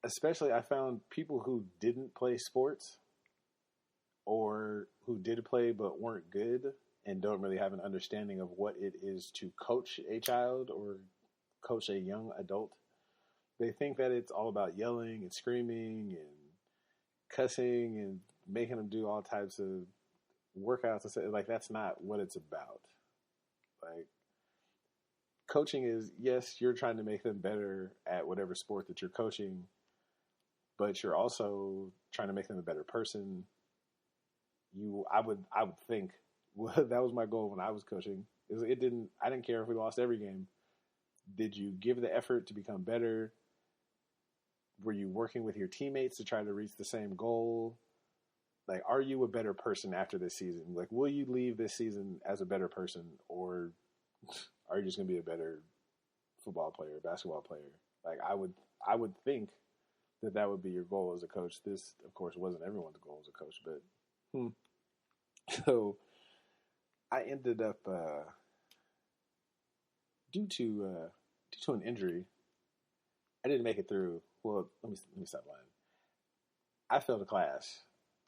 Especially, I found people who didn't play sports or who did play but weren't good and don't really have an understanding of what it is to coach a child or coach a young adult. They think that it's all about yelling and screaming and cussing and making them do all types of workouts and stuff. Like, that's not what it's about. Like, coaching is, yes, you're trying to make them better at whatever sport that you're coaching, but you're also trying to make them a better person. I would think that was my goal when I was coaching. I didn't care if we lost every game. Did you give the effort to become better? Were you working with your teammates to try to reach the same goal? Like, are you a better person after this season? Like, will you leave this season as a better person, or are you just going to be a better football player, basketball player? Like, I would think that would be your goal as a coach. This, of course, wasn't everyone's goal as a coach, but so I ended up due to an injury, I didn't make it through. Well, let me stop lying. I failed a class,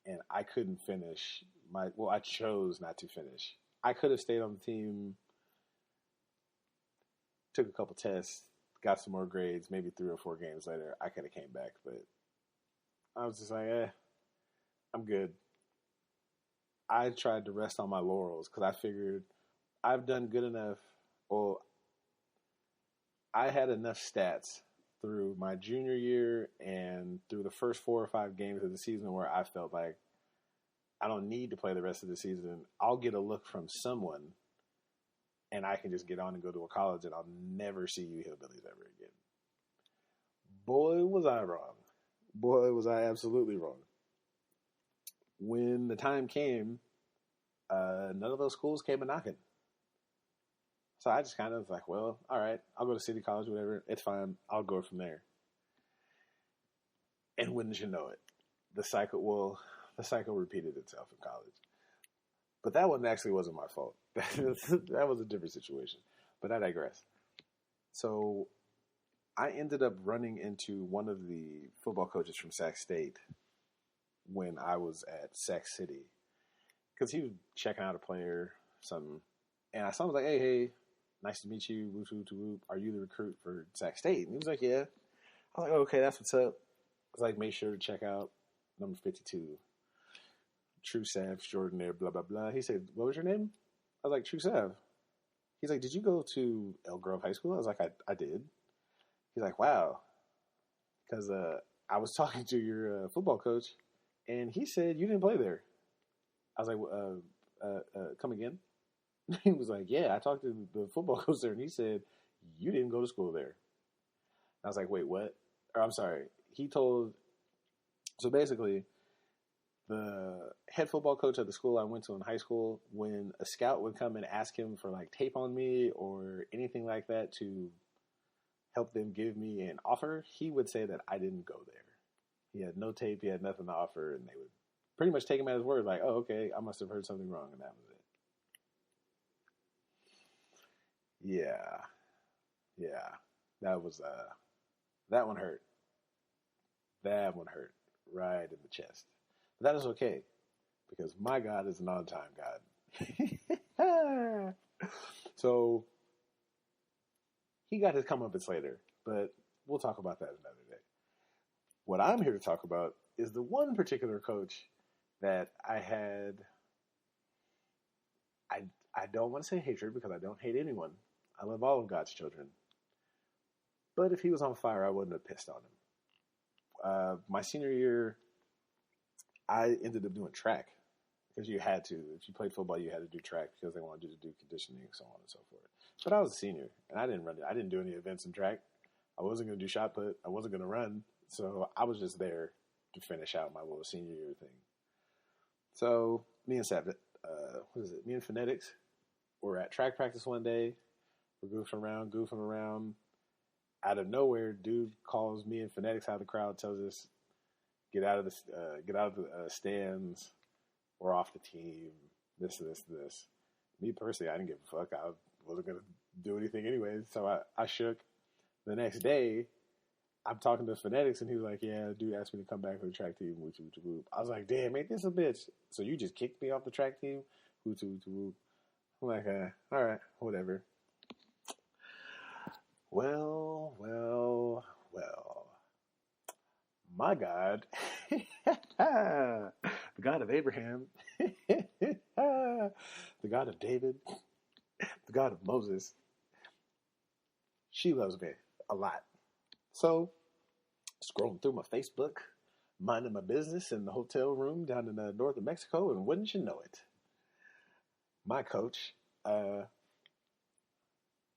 and I couldn't finish I chose not to finish. I could have stayed on the team, took a couple tests, got some more grades, maybe 3 or 4 games later, I could have came back, but I was just like, I'm good. I tried to rest on my laurels because I figured I've done good enough. Well, I had enough stats through my junior year and through the first 4 or 5 games of the season where I felt like I don't need to play the rest of the season. I'll get a look from someone and I can just get on and go to a college and I'll never see you hillbillies ever again. Boy, was I wrong. Boy, was I absolutely wrong. When the time came, none of those schools came a knocking. So I just kind of was like, well, all right, I'll go to City College, whatever. It's fine. I'll go from there. And wouldn't you know it, the cycle repeated itself in college. But that one actually wasn't my fault. That was a different situation. But I digress. So I ended up running into one of the football coaches from Sac State when I was at Sac City. Because he was checking out a player, something. And I saw him, like, hey, nice to meet you. Whoop, whoop, whoop. Are you the recruit for Sac State? And he was like, yeah. I was like, okay, that's what's up. I was like, make sure to check out number 52. Tru Sav, Jordan there, blah, blah, blah. He said, what was your name? I was like, Tru Sav. He's like, did you go to Elk Grove High School? I was like, I did. He's like, wow. Because I was talking to your football coach, and he said you didn't play there. I was like, come again? He was like, yeah, I talked to the football coach there, and he said, you didn't go to school there. I was like, wait, what? Or I'm sorry. So basically, the head football coach at the school I went to in high school, when a scout would come and ask him for like tape on me or anything like that to help them give me an offer, he would say that I didn't go there. He had no tape, he had nothing to offer, and they would pretty much take him at his word, like, oh, okay, I must have heard something wrong, and that was it. Yeah. That was, that one hurt. That one hurt right in the chest. But that is okay, because my God is an on-time God. So, he got his comeuppance later, but we'll talk about that another day. What I'm here to talk about is the one particular coach that I had, I don't want to say hatred, because I don't hate anyone. I love all of God's children. But if he was on fire, I wouldn't have pissed on him. My senior year, I ended up doing track, because you had to. If you played football, you had to do track because they wanted you to do conditioning and so on and so forth. But I was a senior, and I didn't do any events in track. I wasn't going to do shot put. I wasn't going to run. So I was just there to finish out my little senior year thing. So me and Sav, me and Phonetics were at track practice one day. We're goofing around. Out of nowhere, dude calls me and Phonetics out of the crowd, tells us, get out of the stands, or off the team. This. Me personally, I didn't give a fuck. I wasn't gonna do anything anyway, so I shook. The next day, I'm talking to phonetics, and he was like, "Yeah, dude asked me to come back for the track team." Whoop. I was like, "Damn, ain't this a bitch?" So you just kicked me off the track team? Whoop. I'm like, all right, whatever. Well. My God, the God of Abraham, the God of David, the God of Moses, she loves me a lot. So, scrolling through my Facebook, minding my business in the hotel room down in north of Mexico, and wouldn't you know it, my coach, I'm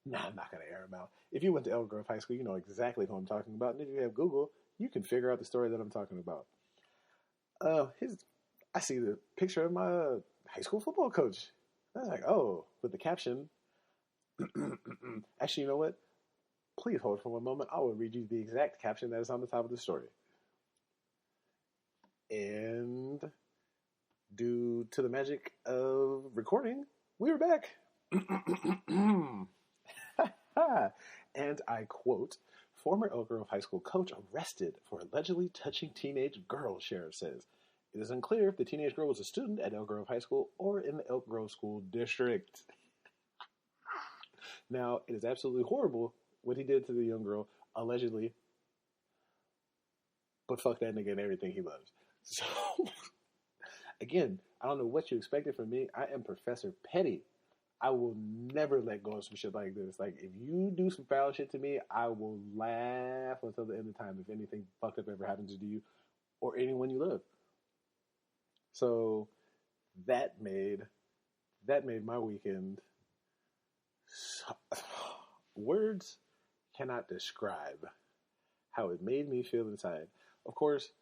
not going to air him out. If you went to Elk Grove High School, you know exactly who I'm talking about. And if you have Google, you can figure out the story that I'm talking about. I see the picture of my high school football coach. I was like, oh, with the caption. Actually, you know what? Please hold for one moment. I will read you the exact caption that is on the top of the story. And due to the magic of recording, we're back. And I quote, former Elk Grove High School coach arrested for allegedly touching teenage girl, sheriff says. It is unclear if the teenage girl was a student at Elk Grove High School or in the Elk Grove School District. Now, it is absolutely horrible what he did to the young girl, allegedly, but fuck that nigga and everything he loves. So, again, I don't know what you expected from me. I am Professor Petty. I will never let go of some shit like this. Like, if you do some foul shit to me, I will laugh until the end of time if anything fucked up ever happens to you or anyone you love. So that made my weekend. Words cannot describe how it made me feel inside. Of course,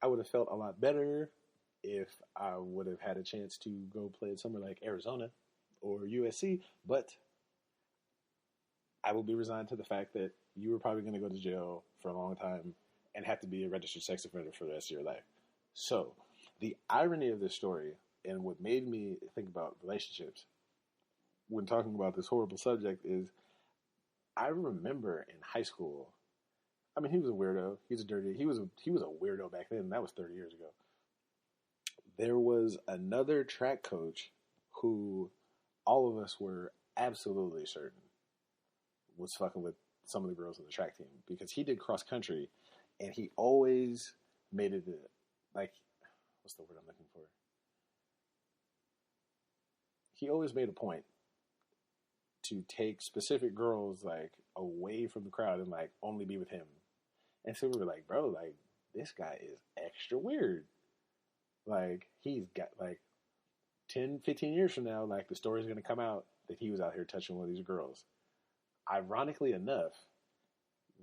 I would have felt a lot better if I would have had a chance to go play at somewhere like Arizona or USC, but I will be resigned to the fact that you were probably going to go to jail for a long time and have to be a registered sex offender for the rest of your life. So, the irony of this story and what made me think about relationships when talking about this horrible subject is I remember in high school, I mean, he was a weirdo. He was a weirdo back then, and that was 30 years ago. There was another track coach who all of us were absolutely certain was fucking with some of the girls on the track team because he did cross country and he always made it like, what's the word I'm looking for? He always made a point to take specific girls like away from the crowd and like only be with him. And so we were like, bro, like this guy is extra weird. Like he's got like 10, 15 years from now, like the story's going to come out that he was out here touching one of these girls. Ironically enough,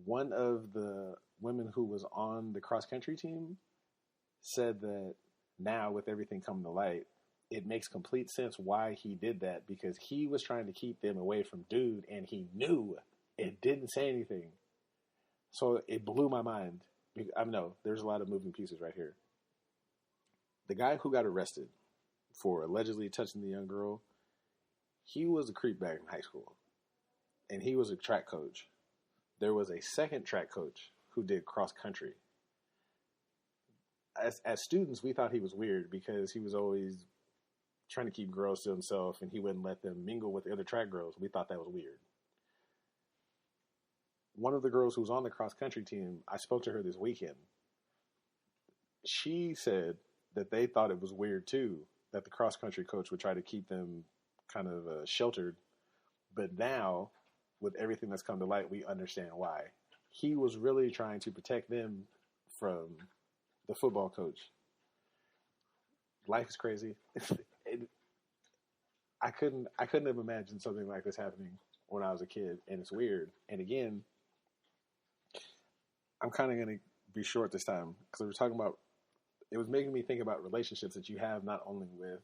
one of the women who was on the cross country team said that now with everything coming to light, it makes complete sense why he did that because he was trying to keep them away from dude and he knew it didn't say anything. So it blew my mind. I know there's a lot of moving pieces right here. The guy who got arrested for allegedly touching the young girl, he was a creep back in high school. And he was a track coach. There was a second track coach who did cross country. As students, we thought he was weird because he was always trying to keep girls to himself and he wouldn't let them mingle with the other track girls. We thought that was weird. One of the girls who was on the cross country team, I spoke to her this weekend. She said that they thought it was weird too, that the cross country coach would try to keep them kind of sheltered. But now, with everything that's come to light, we understand why. He was really trying to protect them from the football coach. Life is crazy. I couldn't have imagined something like this happening when I was a kid, and it's weird. And again, I'm kind of going to be short this time because we were talking about. It was making me think about relationships that you have not only with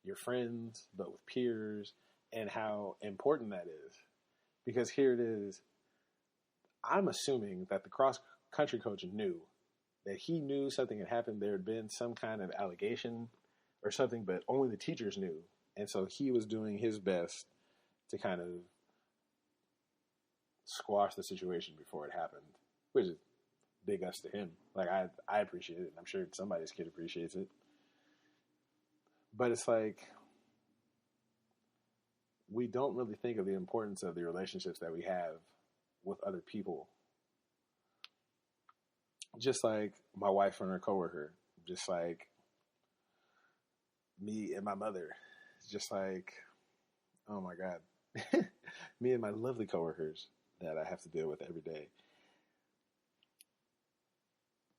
your friends but with peers, and how important that is. Because here it is. I'm assuming that the cross country coach knew that he knew something had happened. There had been some kind of allegation or something, but only the teachers knew. And so he was doing his best to kind of squash the situation before it happened, which is big ups to him. Like, I appreciate it. I'm sure somebody's kid appreciates it. But it's like, we don't really think of the importance of the relationships that we have with other people. Just like my wife and her coworker, just like me and my mother, just like, oh my God, me and my lovely coworkers that I have to deal with every day.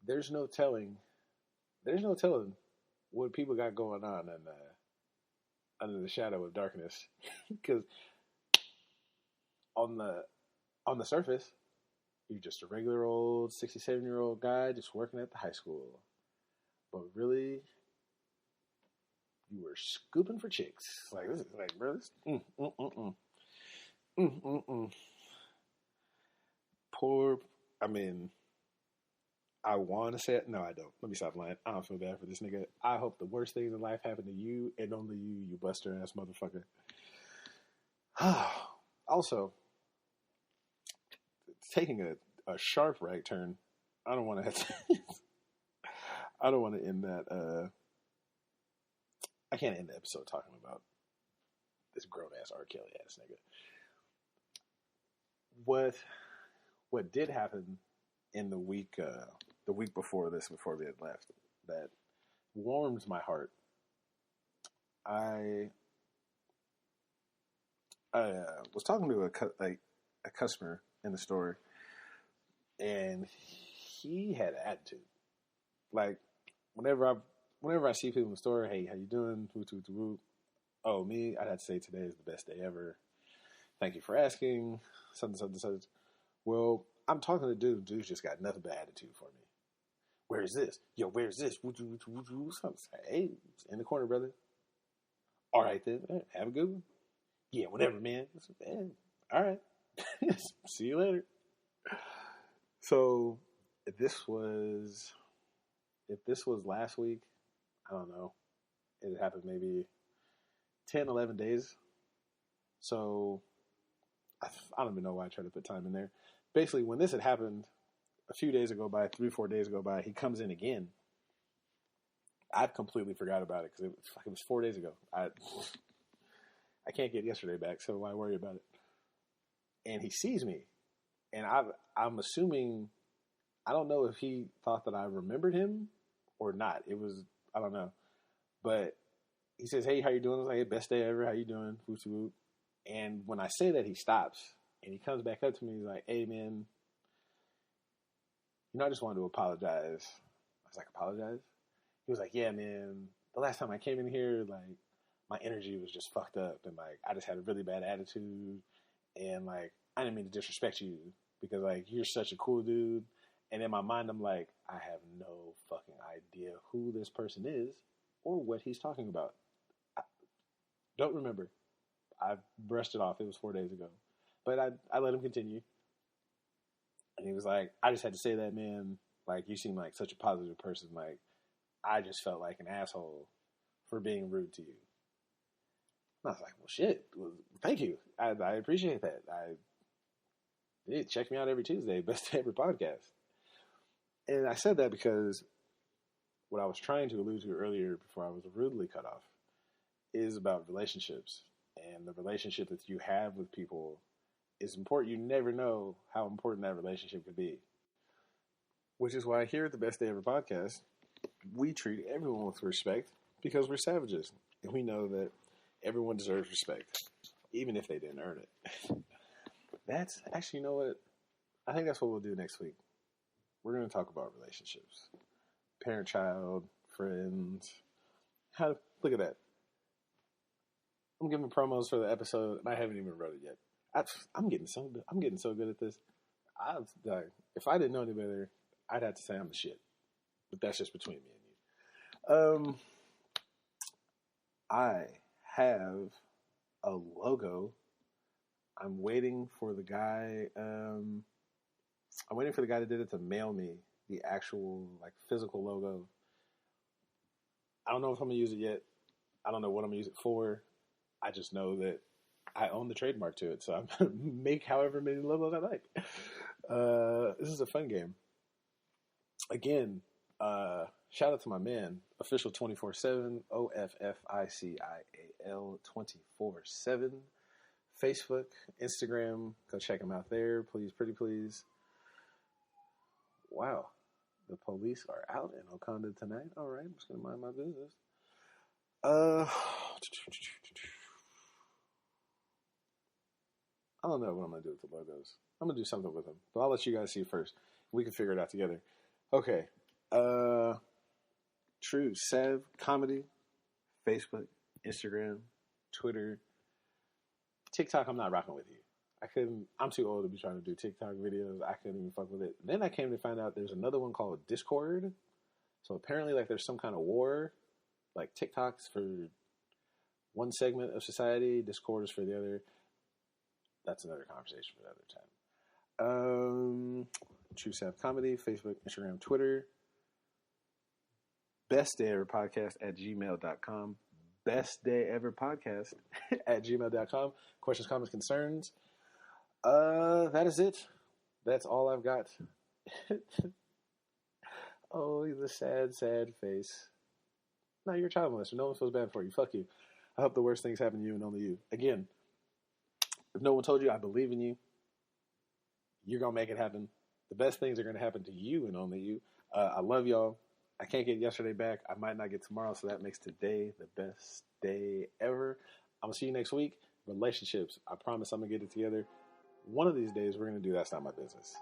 There's no telling what people got going on and under the shadow of darkness, because on the surface, you're just a regular old 67-year-old guy just working at the high school, but really, you were scooping for chicks. Like, this is like, bro, poor. I mean, I want to say it. No, I don't. Let me stop lying. I don't feel bad for this nigga. I hope the worst things in life happen to you and only you, you buster ass motherfucker. Also, taking a sharp right turn. I don't want to. I don't want to end that. I can't end the episode talking about this grown ass R. Kelly ass nigga. What did happen in the week before this, before we had left, that warmed my heart. I was talking to a customer in the store, and he had an attitude. Like, whenever I see people in the store, hey, how you doing? Oh, me? I'd have to say today is the best day ever. Thank you for asking. Something. Well, I'm talking to dude. Dude's just got nothing but attitude for me. Where's this? Yo, where's this? Hey, in the corner, brother. All right, then. Have a good one. Yeah, whatever, man. All right. See you later. So, if this was last week, I don't know. It happened maybe 10, 11 days. So, I don't even know why I tried to put time in there. Basically, when this had happened, a few days ago by, 3-4 days ago by, he comes in again. I've completely forgot about it because it was 4 days ago. I can't get yesterday back, so why worry about it? And he sees me, and I'm assuming, I don't know if he thought that I remembered him or not. It was, I don't know. But he says, hey, how you doing? I was like, hey, best day ever. How you doing? Whoop. And when I say that, he stops, and he comes back up to me. He's like, hey, man, I just wanted to apologize. I was like, apologize? He was like, yeah, man, the last time I came in here, like, my energy was just fucked up, and, like, I just had a really bad attitude, and, like, I didn't mean to disrespect you, because, like, you're such a cool dude, and in my mind, I'm like, I have no fucking idea who this person is, or what he's talking about. I don't remember. I brushed it off. It was 4 days ago. But I let him continue. And he was like, I just had to say that, man. Like, you seem like such a positive person. Like, I just felt like an asshole for being rude to you. And I was like, well, shit. Well, thank you. I appreciate that. Check me out every Tuesday. Best Ever Podcast. And I said that because what I was trying to allude to earlier before I was rudely cut off is about relationships. And the relationship that you have with people is important. You never know how important that relationship could be. Which is why here at the Best Day Ever Podcast, we treat everyone with respect because we're savages. And we know that everyone deserves respect, even if they didn't earn it. That's actually, you know what? I think that's what we'll do next week. We're going to talk about relationships. Parent-child, friends. Look at that. I'm giving promos for the episode, and I haven't even wrote it yet. I'm getting so good at this. If I didn't know any better, I'd have to say I'm the shit. But that's just between me and you. I have a logo. I'm waiting for the guy. I'm waiting for the guy that did it to mail me the actual like physical logo. I don't know if I'm gonna use it yet. I don't know what I'm gonna use it for. I just know that I own the trademark to it, so I'm gonna make however many logos I like. This is a fun game. Again, shout out to my man, official 24/7, OFFICIAL 24/7. Facebook, Instagram, go check him out there, please, pretty please. Wow, the police are out in Oconda tonight. All right, I'm just gonna mind my business. I don't know what I'm gonna do with the logos. I'm gonna do something with them, but I'll let you guys see first. We can figure it out together. Okay. Tru Sav Comedy, Facebook, Instagram, Twitter, TikTok. I'm not rocking with you. I'm too old to be trying to do TikTok videos. I couldn't even fuck with it. Then I came to find out there's another one called Discord. So apparently, like, there's some kind of war. Like, TikTok's for one segment of society, Discord is for the other. That's another conversation for another time. Tru Sav Comedy, Facebook, Instagram, Twitter. Best Day Ever Podcast at gmail.com. Best Day Ever Podcast at gmail.com. Questions, comments, concerns. That is it. That's all I've got. Oh, he's a sad, sad face. No, you're a child molester. No one feels bad for you. Fuck you. I hope the worst things happen to you and only you. Again, if no one told you, I believe in you. You're going to make it happen. The best things are going to happen to you and only you. I love y'all. I can't get yesterday back. I might not get tomorrow, so that makes today the best day ever. I'm going to see you next week. Relationships. I promise I'm going to get it together. One of these days, we're going to do That's Not My Business.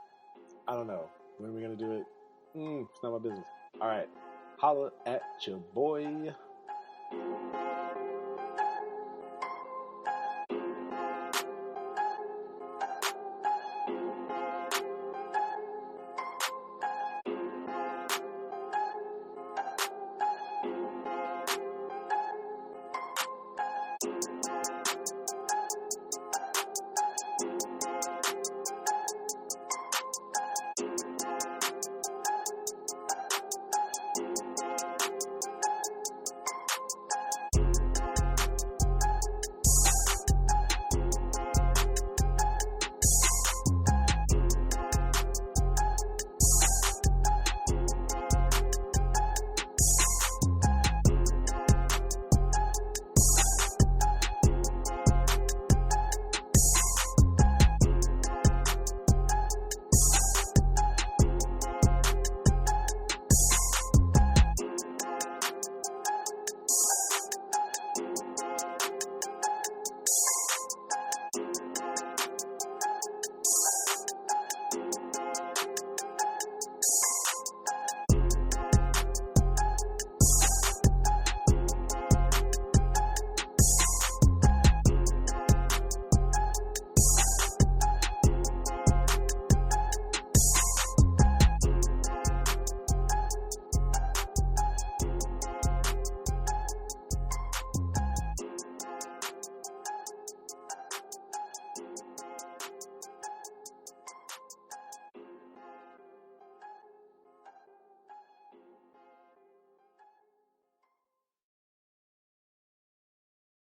I don't know. When are we going to do it? It's not my business. All right. Holla at your boy.